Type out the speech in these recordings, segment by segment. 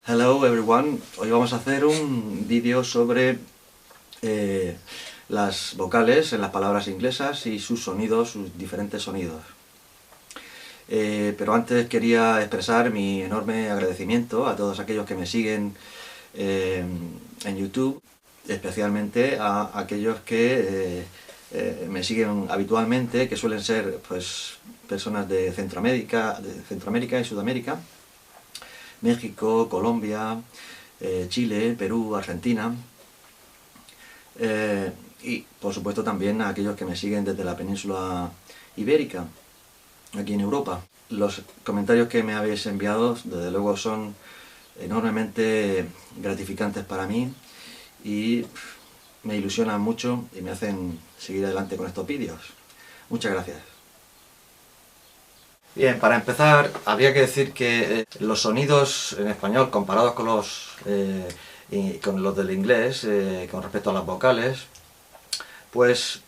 Hello everyone, hoy vamos a hacer un vídeo sobre las vocales en las palabras inglesas y sus sonidos, sus diferentes sonidos. Pero antes quería expresar mi enorme agradecimiento a todos aquellos que me siguen en YouTube, especialmente a aquellos que me siguen habitualmente, que suelen ser pues, personas de Centroamérica y Sudamérica, México, Colombia, Chile, Perú, Argentina, y por supuesto también a aquellos que me siguen desde la península ibérica, aquí en Europa. Los comentarios que me habéis enviado desde luego son enormemente gratificantes para mí y me ilusionan mucho y me hacen seguir adelante con estos vídeos. Muchas gracias. Bien, para empezar, habría que decir que los sonidos en español comparados con los del inglés, con respecto a las vocales, pues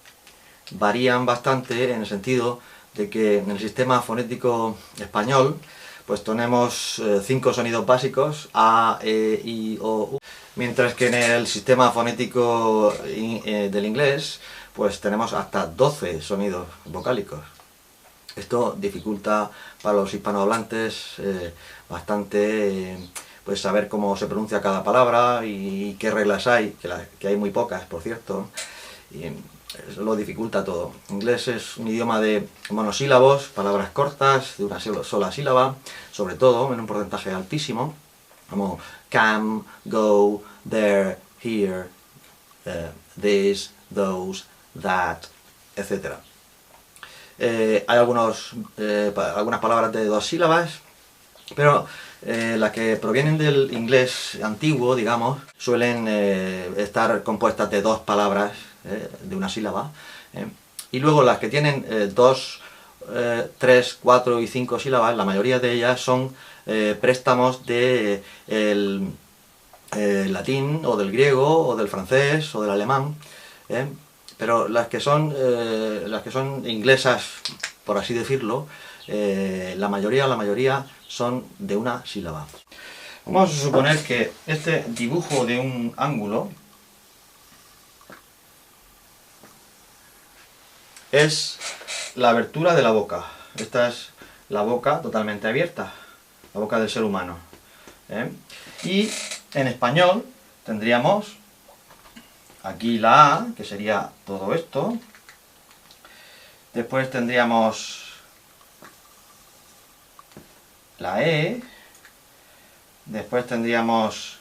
varían bastante en el sentido de que en el sistema fonético español pues tenemos 5 sonidos básicos: A, E, I, O, U, mientras que en el sistema fonético del inglés pues tenemos hasta 12 sonidos vocálicos. Esto dificulta para los hispanohablantes bastante pues saber cómo se pronuncia cada palabra y qué reglas hay, que hay muy pocas, por cierto, y eso lo dificulta todo. Inglés es un idioma de monosílabos, palabras cortas, de una sola sílaba, sobre todo, en un porcentaje altísimo, como come, go, there, here, this, those, that, etc. Hay algunas palabras de 2 sílabas, pero las que provienen del inglés antiguo, digamos, suelen estar compuestas de 2 palabras de una sílaba, y luego las que tienen 2, 3, 4 y 5 sílabas, la mayoría de ellas son préstamos del latín, o del griego, o del francés, o del alemán, pero las que son inglesas, por así decirlo, la mayoría son de una sílaba. Vamos a suponer que este dibujo de un ángulo es la abertura de la boca. Esta es la boca totalmente abierta, la boca del ser humano. Y en español tendríamos aquí la A, que sería todo esto. Después tendríamos la E. Después tendríamos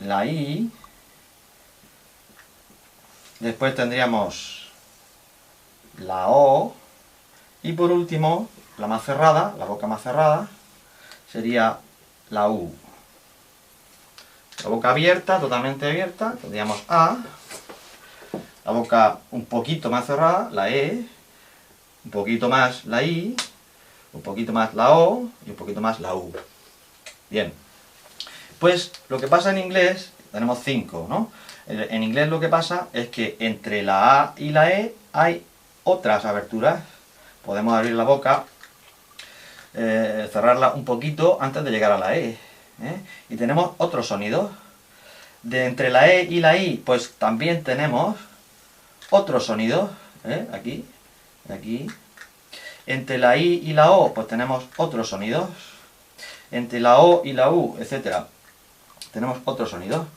la I. Después tendríamos la O. Y por último, la más cerrada, la boca más cerrada, sería la U. La boca abierta, totalmente abierta, tendríamos A. La boca un poquito más cerrada, la E. Un poquito más la I. Un poquito más la O. Y un poquito más la U. Bien. Pues lo que pasa en inglés, tenemos 5, ¿no? En inglés lo que pasa es que entre la A y la E hay otras aberturas. Podemos abrir la boca, cerrarla un poquito antes de llegar a la E. Y tenemos otros sonidos. De entre la E y la I, pues también tenemos otros sonidos. Aquí, aquí. Entre la I y la O, pues tenemos otros sonidos. Entre la O y la U, etc., tenemos otros sonidos.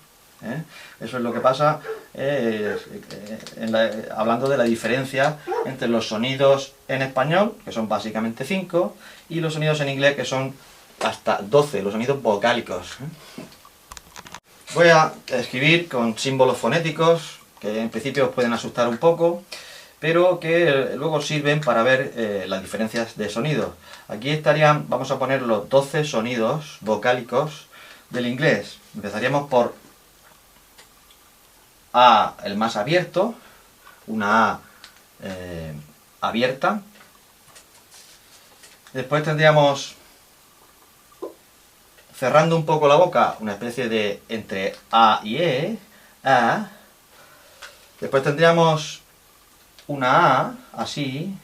Eso es lo que pasa hablando de la diferencia entre los sonidos en español, que son básicamente 5, y los sonidos en inglés, que son hasta 12, los sonidos vocálicos. Voy a escribir con símbolos fonéticos, que en principio os pueden asustar un poco, pero que luego sirven para ver las diferencias de sonidos. Aquí estarían, vamos a poner los 12 sonidos vocálicos del inglés. Empezaríamos por A, el más abierto, una A abierta. Después tendríamos, cerrando un poco la boca, una especie de entre A y E, A. Después tendríamos una A, así,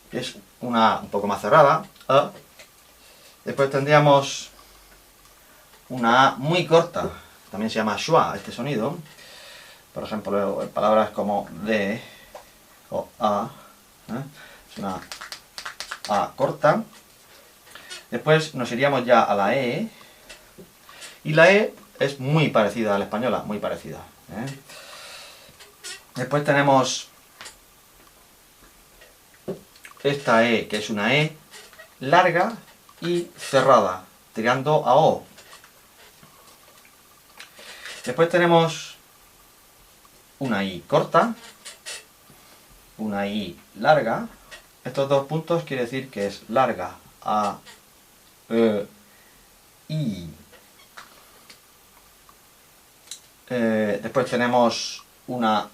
que es una A un poco más cerrada, A. Después tendríamos una A muy corta, también se llama schwa este sonido. Por ejemplo, en palabras como de o a, es una A corta. Después nos iríamos ya a la E, y la E es muy parecida a la española, muy parecida. Después tenemos esta E, que es una E larga y cerrada, tirando a O. Después tenemos una I corta, una I larga. Estos dos puntos quiere decir que es larga, A, E, I. Después tenemos una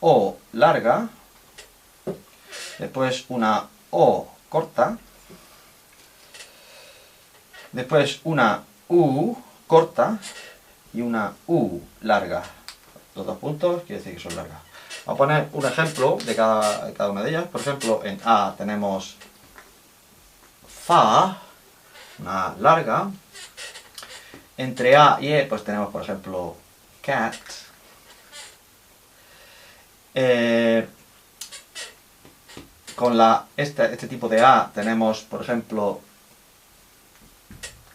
O larga, después una O corta, después una U corta y una U larga. Los dos puntos quiere decir que son largas. Vamos a poner un ejemplo de cada una de ellas. Por ejemplo, en A tenemos Fa, una larga. Entre A y E pues tenemos, por ejemplo, cat. Con este tipo de A tenemos, por ejemplo,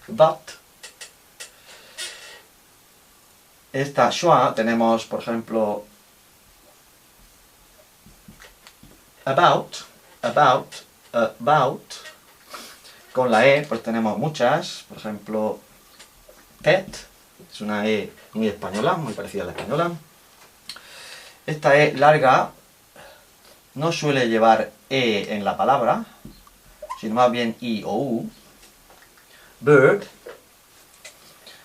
but. Esta schwa tenemos, por ejemplo, about. Con la E pues tenemos muchas, por ejemplo, pet, es una E muy española, muy parecida a la española. Esta E larga no suele llevar E en la palabra, sino más bien I o U. Bird.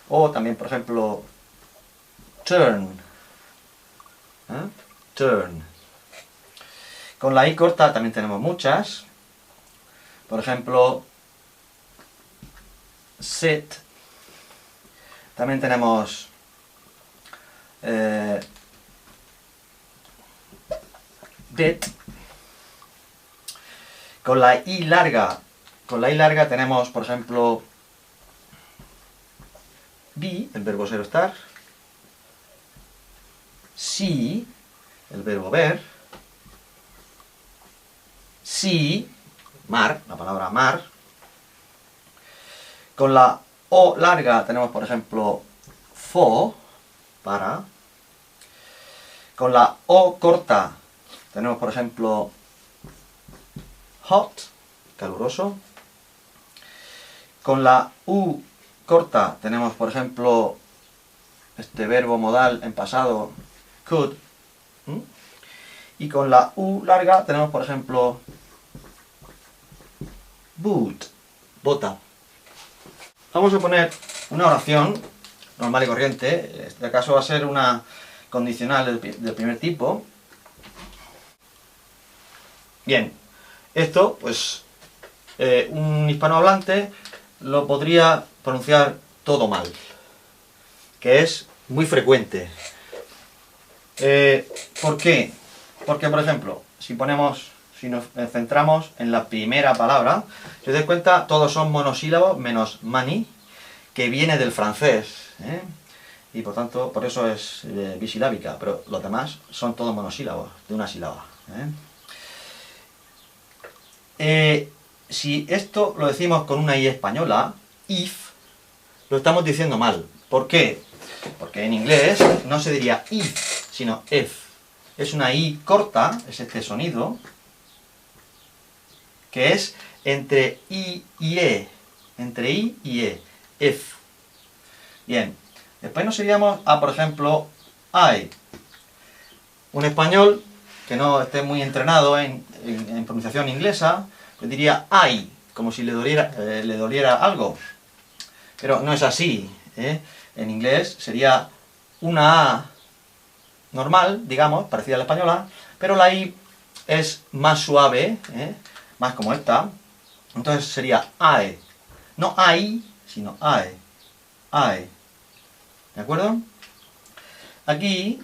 O también, por ejemplo, turn. Turn. Con la I corta también tenemos muchas. Por ejemplo, sit. También tenemos bit. Con la I larga tenemos, por ejemplo, be, el verbo ser o estar. See, el verbo ver. Sea, mar, la palabra mar. Con la O larga tenemos, por ejemplo, for, para. Con la O corta tenemos, por ejemplo, hot, caluroso. Con la U corta tenemos, por ejemplo, este verbo modal en pasado, could. Y con la U larga tenemos, por ejemplo, boot, bota. Vamos a poner una oración normal y corriente. En este caso va a ser una condicional del primer tipo. Bien, esto, pues, un hispanohablante lo podría pronunciar todo mal, que es muy frecuente. ¿Por qué? Porque, por ejemplo, si nos centramos en la primera palabra, si os dais cuenta, todos son monosílabos menos money, que viene del francés, y por tanto, por eso es bisilábica, pero los demás son todos monosílabos, de una sílaba. Si esto lo decimos con una I española, if, lo estamos diciendo mal. ¿Por qué? Porque en inglés no se diría if, sino if. Es una I corta, es este sonido, que es entre I y E. Entre I y E. If. Bien. Después nos iríamos a, por ejemplo, I. Un español que no esté muy entrenado en pronunciación inglesa, le diría I, como si le doliera algo. Pero no es así. En inglés sería una A normal, digamos, parecida a la española, pero la I es más suave, más como esta. Entonces sería I. No I, sino I. I. ¿De acuerdo? Aquí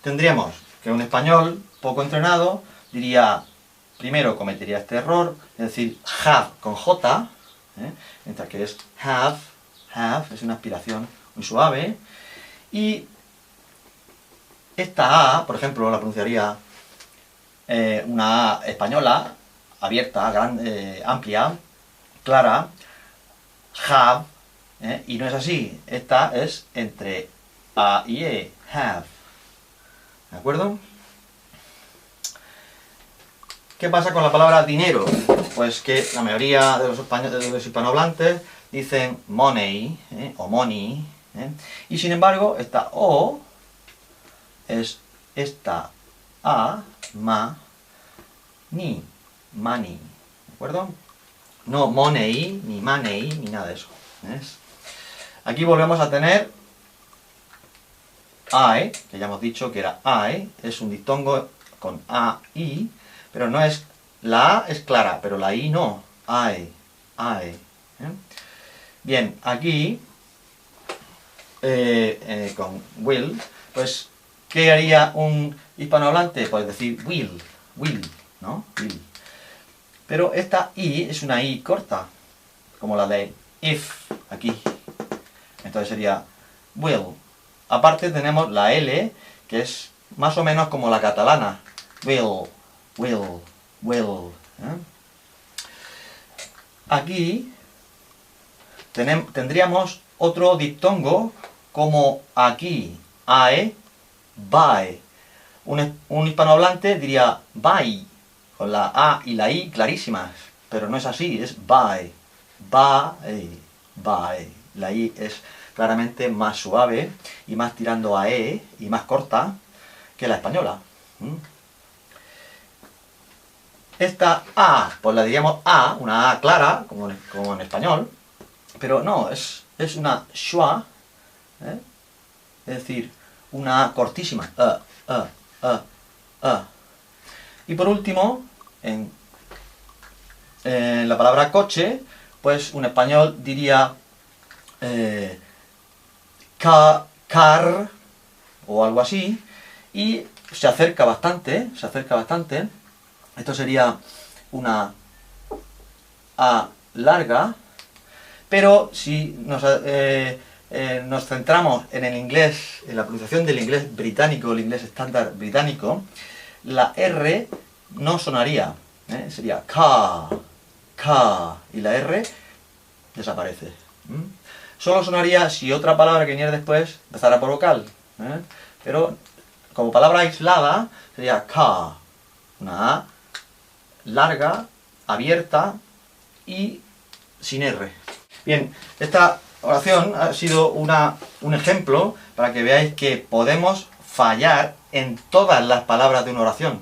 tendríamos que un español poco entrenado diría primero cometería este error, es decir, have con J, mientras que es have es una aspiración muy suave, y esta A, por ejemplo, la pronunciaría una A española, abierta, grande, amplia, clara, have, y no es así, esta es entre A y E, have, ¿de acuerdo? ¿Qué pasa con la palabra dinero? Pues que la mayoría de los hispanohablantes dicen money, o money, y sin embargo esta O es esta A, ma, ni, money, ¿de acuerdo? No money, ni money, ni nada de eso. ¿Ves? Aquí volvemos a tener I, que ya hemos dicho que era I, es un diptongo con A, I, pero no es, la A es clara, pero la I no, I. Bien, aquí, con will, pues, ¿qué haría un hispanohablante? Pues decir will, ¿no? Will. Pero esta I es una I corta, como la de if, aquí. Entonces sería will. Aparte tenemos la L, que es más o menos como la catalana. Will. Aquí tendríamos otro diptongo, como aquí, ae, buy. Un hispanohablante diría buy, con la A y la I clarísimas, pero no es así, es buy. La I es claramente más suave y más tirando a E y más corta que la española. Esta A, pues la diríamos A, una A clara, como en español, pero no, es una schwa, es decir, una A cortísima, Y por último, en la palabra coche, pues un español diría car o algo así, y se acerca bastante. Esto sería una A larga, pero si nos centramos en el inglés, en la pronunciación del inglés británico, el inglés estándar británico, la R no sonaría, sería car, y la R desaparece. Solo sonaría si otra palabra que viniera después empezara por vocal, pero como palabra aislada sería car, una A larga, abierta y sin R. Bien, esta oración ha sido un ejemplo para que veáis que podemos fallar en todas las palabras de una oración,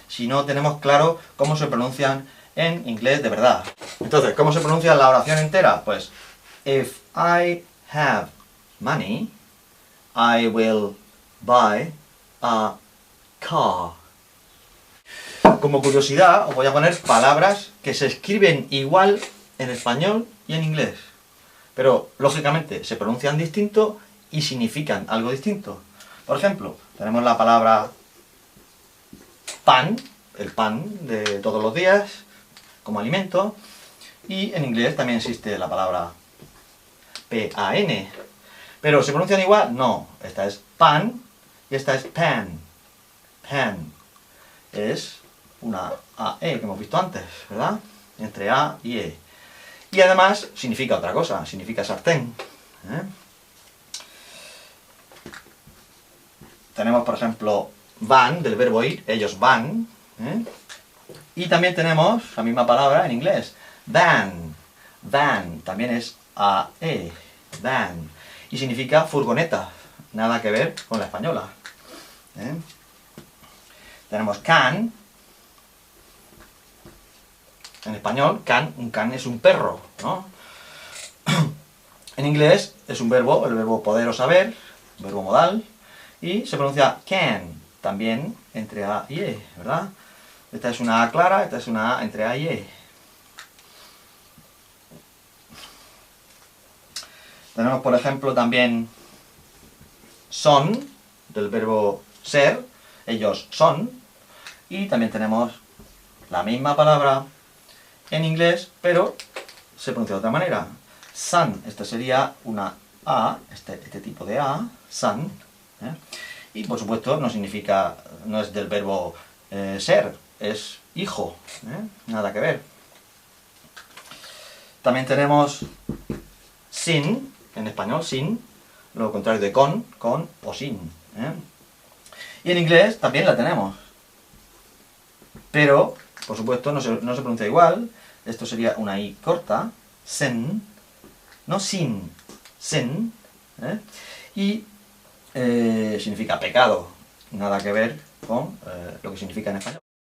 si no tenemos claro cómo se pronuncian en inglés de verdad. Entonces, ¿cómo se pronuncia la oración entera? Pues, if I have money, I will buy a car. Como curiosidad, os voy a poner palabras que se escriben igual en español y en inglés, pero lógicamente se pronuncian distinto y significan algo distinto. Por ejemplo, tenemos la palabra pan, el pan de todos los días, como alimento, y en inglés también existe la palabra P-A-N. ¿Pero se pronuncian igual? No. Esta es pan y esta es pan. Pan. Es una A-E que hemos visto antes, ¿verdad? Entre A y E. Y además significa otra cosa, significa sartén. Tenemos, por ejemplo, van, del verbo ir, ellos van. Y también tenemos la misma palabra en inglés, van. Van, también es A-E, van. Y significa furgoneta, nada que ver con la española. Tenemos can. En español, un can es un perro, ¿no? En inglés es un verbo, el verbo poder o saber, verbo modal, y se pronuncia can, también entre A y E, ¿verdad? Esta es una A clara, esta es una A entre A y E. Tenemos, por ejemplo, también son, del verbo ser, ellos son, y también tenemos la misma palabra en inglés, pero se pronuncia de otra manera. Sun, esta sería una A, este tipo de A, sun, ¿eh? Y por supuesto no significa, no es del verbo ser, es hijo, ¿eh? Nada que ver. También tenemos sin, en español sin, lo contrario de con o sin, ¿eh? Y en inglés también la tenemos, pero por supuesto no se pronuncia igual. Esto sería una I corta, sen, no sin, sen, ¿eh? Y significa pecado, nada que ver con lo que significa en español.